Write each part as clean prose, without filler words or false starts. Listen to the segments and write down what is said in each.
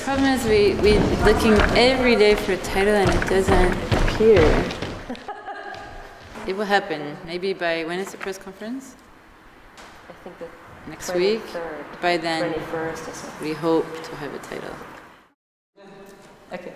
problem is we're looking every day for a title and it doesn't appear. It will happen. Maybe by, when is the press conference? I think that next week. By then, 21st or something. we hope to have a title. Okay.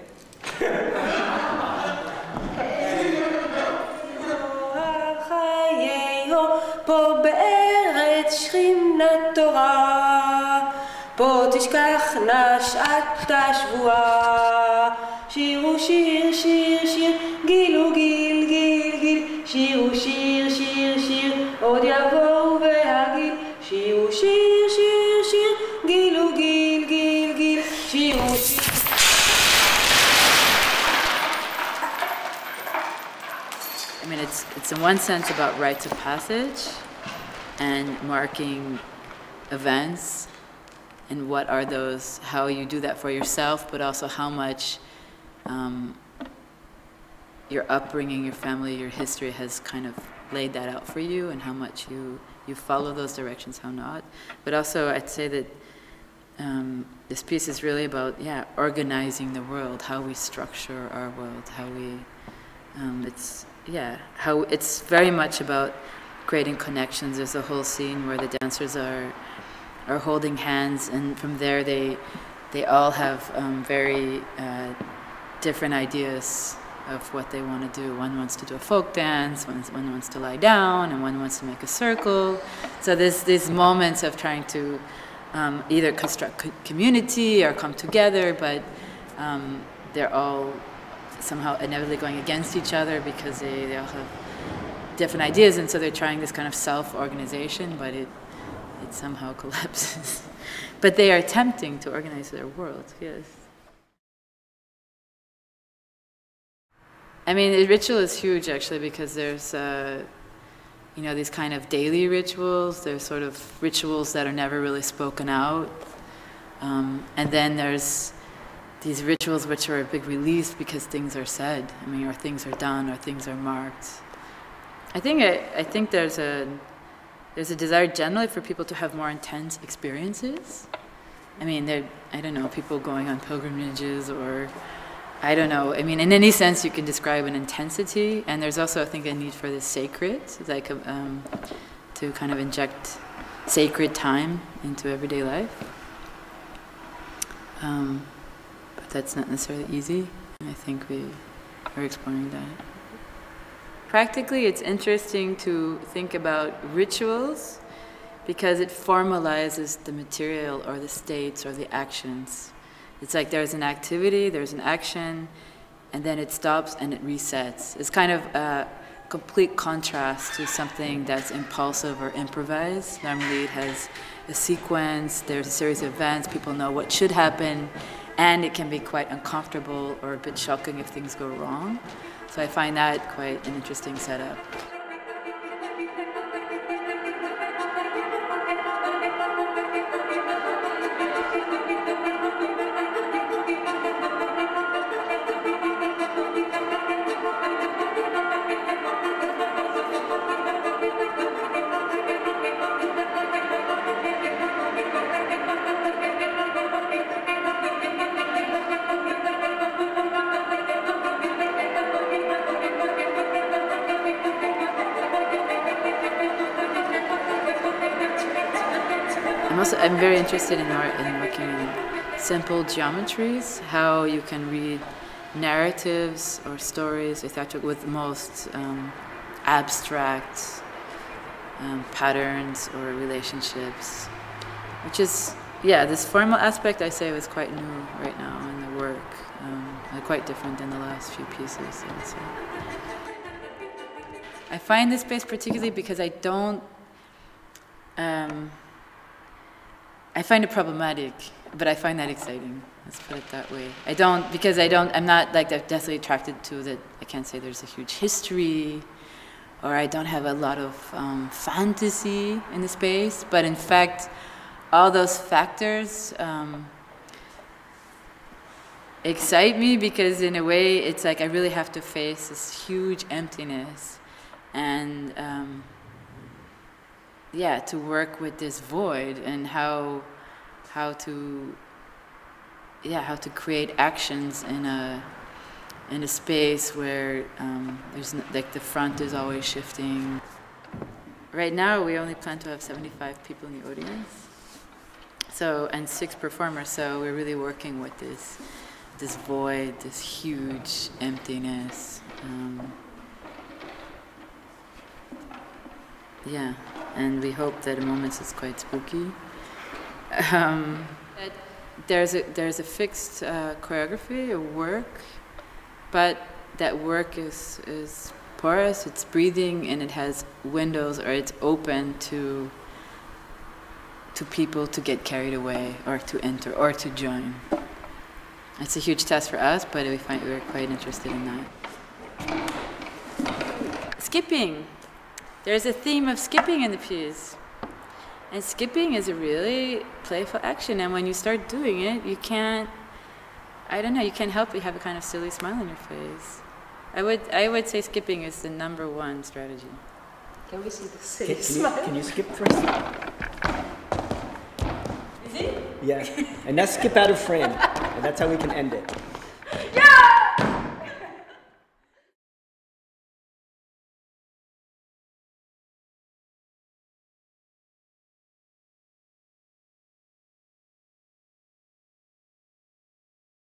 פה בארץ שכינת תורה, פה תשכח נא שעת השבועה. שירו שיר שיר שיר, גילו גיל גיל גיל, שירו שיר שיר שיר, עוד יבואו והגיל. שירו שיר שיר שיר, גילו גיל גיל גיל, שירו שיר. I mean, it's in one sense about rites of passage and marking events and what are those, how you do that for yourself, but also how much your upbringing, your family, your history has kind of laid that out for you, and how much you follow those directions, how not. But also I'd say that this piece is really about, organizing the world, how we structure our world, how we, how it's very much about creating connections. There's a whole scene where the dancers are holding hands, and from there they all have very different ideas of what they want to do. One wants to do a folk dance, one wants to lie down, and one wants to make a circle. So there's these moments of trying to either construct community or come together, but they're all somehow inevitably going against each other because they all have different ideas, and so they're trying this kind of self-organization, but it somehow collapses. But they are attempting to organize their world, yes. I mean, the ritual is huge, actually, because there's, these kind of daily rituals. There's sort of rituals that are never really spoken out. And then there's these rituals which are a big release because things are said. I mean, or things are done, or things are marked. I think there's a desire generally for people to have more intense experiences. I mean, I don't know, people going on pilgrimages, or I don't know. I mean, in any sense you can describe an intensity, and there's also, I think, a need for the sacred, like to kind of inject sacred time into everyday life. But that's not necessarily easy, and I think we are exploring that. Practically, it's interesting to think about rituals because it formalizes the material or the states or the actions. It's like there's an activity, there's an action, and then it stops and it resets. It's kind of a complete contrast to something that's impulsive or improvised. Normally it has a sequence, there's a series of events, people know what should happen, and it can be quite uncomfortable or a bit shocking if things go wrong. So I find that quite an interesting setup. I'm very interested in working in simple geometries, how you can read narratives or stories with most abstract patterns or relationships, which is, this formal aspect I say was quite new right now in the work, quite different than the last few pieces, I would say. I find this space particularly because I find it problematic, but I find that exciting. Let's put it that way. I'm not like definitely attracted to that. I can't say there's a huge history, or I don't have a lot of fantasy in the space. But in fact, all those factors excite me because in a way, it's like I really have to face this huge emptiness, and to work with this void and how to yeah, how to create actions in a space where there's like the front is always shifting. Right now we only plan to have 75 people in the audience, so, and 6 performers. So we're really working with this void, this huge emptiness. Yeah, and we hope that in moments it's quite spooky. There's a fixed choreography, a work, but that work is porous, it's breathing, and it has windows, or it's open to people to get carried away, or to enter, or to join. It's a huge test for us, but we're quite interested in that. Skipping. There's a theme of skipping in the piece. And skipping is a really playful action, and when you start doing it, you can't, I don't know, you can't help but have a kind of silly smile on your face. I would say skipping is the #1 strategy. Can we see the silly smile? Can you skip first? Is it? Yeah, and now skip out of frame, and that's how we can end it.